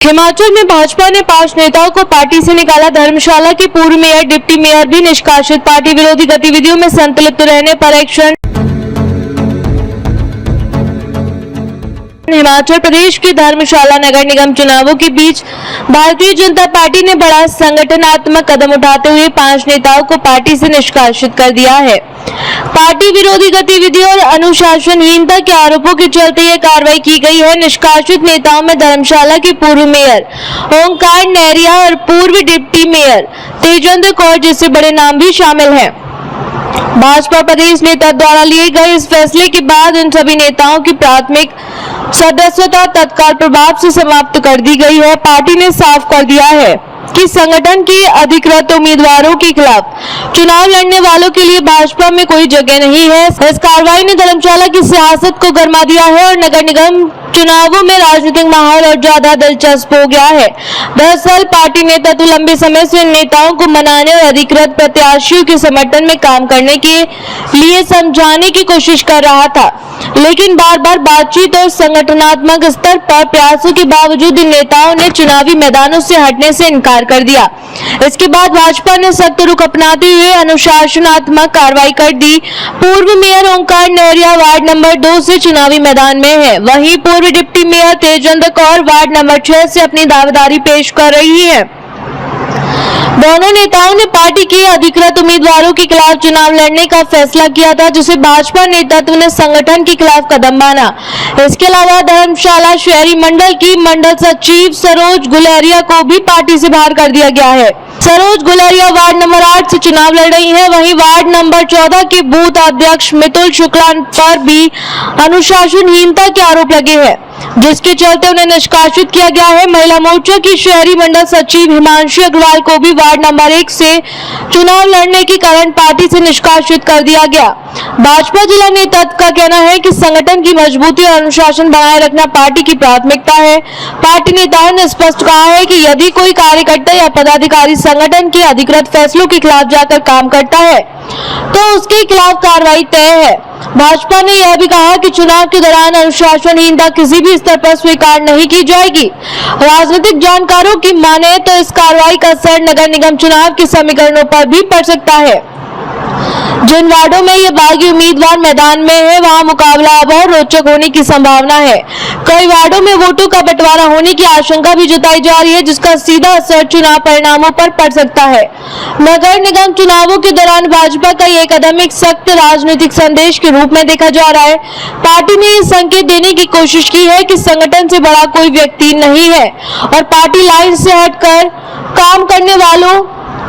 हिमाचल में भाजपा ने 5 नेताओं को पार्टी से निकाला। धर्मशाला के पूर्व मेयर, डिप्टी मेयर भी निष्कासित। पार्टी विरोधी गतिविधियों में संलिप्त रहने पर एक्शन। हिमाचल प्रदेश के धर्मशाला नगर निगम चुनावों के बीच भारतीय जनता पार्टी ने बड़ा संगठनात्मक कदम उठाते हुए 5 नेताओं को पार्टी से निष्कासित कर दिया है। पार्टी विरोधी गतिविधियों और अनुशासनहीनता के आरोपों के चलते यह कार्रवाई की गई है। निष्कासित नेताओं में धर्मशाला के पूर्व मेयर ओंकार नेहरिया और पूर्व डिप्टी मेयर तेजेंद्र कौर जैसे बड़े नाम भी शामिल हैं। भाजपा प्रदेश नेता द्वारा लिए गए इस फैसले के बाद उन सभी नेताओं की प्राथमिक सदस्यता तत्काल प्रभाव से समाप्त कर दी गई है। पार्टी ने साफ कर दिया है कि संगठन के अधिकृत उम्मीदवारों के खिलाफ चुनाव लड़ने वालों के लिए भाजपा में कोई जगह नहीं है। इस कार्रवाई ने धर्मशाला की सियासत को गरमा दिया है और नगर निगम चुनावों में राजनीतिक माहौल और ज्यादा दिलचस्प हो गया है। दरअसल पार्टी नेता तो लंबे समय से नेताओं को मनाने और अधिकृत प्रत्याशियों के समर्थन में काम करने के लिए समझाने की कोशिश कर रहा था, लेकिन बार बार बातचीत और संगठनात्मक स्तर पर प्रयासों के बावजूद इन नेताओं ने चुनावी मैदानों से हटने से इनकार कर दिया। इसके बाद भाजपा ने सख्त रुख अपनाते हुए अनुशासनात्मक कार्रवाई कर दी। पूर्व मेयर ओंकार नेहरिया वार्ड नंबर 2 से चुनावी मैदान में है, वहीं पूर्व deputy mayor Tejendra Kaur ward number 6 से अपनी दावेदारी पेश कर रही है। दोनों नेताओं ने पार्टी के अधिकृत उम्मीदवारों के खिलाफ चुनाव लड़ने का फैसला किया था, जिसे भाजपा नेतृत्व ने संगठन के खिलाफ कदम माना। इसके अलावा धर्मशाला शहरी मंडल की मंडल सचिव सरोज गुलेरिया को भी पार्टी से बाहर कर दिया गया है। सरोज गुलेरिया वार्ड नंबर 8 से चुनाव लड़ रही हैं। वहीं वार्ड नंबर 14 के बूथ अध्यक्ष मितुल शुक्ला पर भी अनुशासनहीनता के आरोप लगे हैं, जिसके चलते उन्हें निष्कासित किया गया है। महिला मोर्चा की शहरी मंडल सचिव हिमांशु अग्रवाल को भी वार्ड नंबर 1 से चुनाव लड़ने के कारण पार्टी से निष्कासित कर दिया गया। भाजपा जिला नेतृत्व का कहना है कि संगठन की मजबूती और अनुशासन बनाए रखना पार्टी की प्राथमिकता है। पार्टी नेताओं ने स्पष्ट कहा है कि यदि कोई कार्यकर्ता या पदाधिकारी संगठन के अधिकृत फैसलों के खिलाफ जाकर काम करता है तो उसके खिलाफ कार्रवाई तय है। भाजपा ने यह भी कहा कि चुनाव के दौरान अनुशासनहीनता किसी भी स्तर पर स्वीकार नहीं की जाएगी। राजनीतिक जानकारों की माने तो इस कार्रवाई का असर नगर निगम चुनाव के समीकरणों पर भी पड़ सकता है। जिन वार्डों में ये बागी उम्मीदवार मैदान में है, वहां मुकाबला अब और रोचक होने की संभावना है। कई वार्डों में वोटों का बंटवारा होने की आशंका भी जताई जा रही है, जिसका सीधा असर चुनाव परिणामों पर पड़ सकता है। नगर निगम चुनावों के दौरान भाजपा का ये कदम एक सख्त राजनीतिक संदेश के रूप में देखा जा रहा है। पार्टी ने ये संकेत देने की कोशिश की है कि संगठन से बड़ा कोई व्यक्ति नहीं है और पार्टी लाइन से हटकर काम करने वालों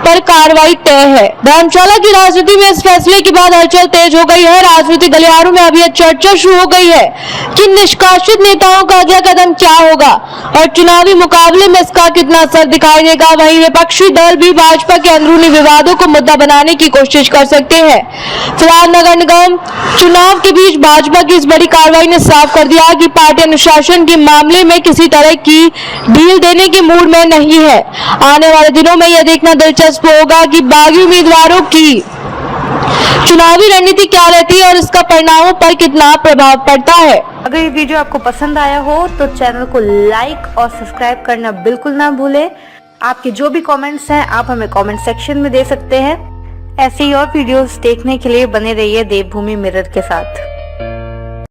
पर कार्रवाई तय है। धर्मशाला की राजनीति में इस फैसले के बाद हलचल तेज हो गई है। राजनीतिक गलियारों में अब यह चर्चा शुरू हो गई है कि निष्कासित नेताओं का अगला कदम क्या होगा और चुनावी मुकाबले में इसका कितना असर दिखाई देगा। वहीं विपक्षी दल भी भाजपा के अंदरूनी विवादों को मुद्दा बनाने की कोशिश कर सकते हैं। फिलहाल नगर निगम चुनाव के बीच भाजपा की इस बड़ी कार्रवाई ने साफ कर दिया कि पार्टी अनुशासन के मामले में किसी तरह की ढील देने के मूड में नहीं है। आने वाले दिनों में यह देखना दिलचस्प होगा कि बागी उम्मीदवारों की चुनावी रणनीति क्या रहती है और इसका परिणामों पर कितना प्रभाव पड़ता है। अगर ये वीडियो आपको पसंद आया हो तो चैनल को लाइक और सब्सक्राइब करना बिल्कुल ना भूलें। आपके जो भी कमेंट्स हैं आप हमें कमेंट सेक्शन में दे सकते हैं। ऐसे ही और वीडियोस देखने के लिए बने रहिए देवभूमि मिरर के साथ।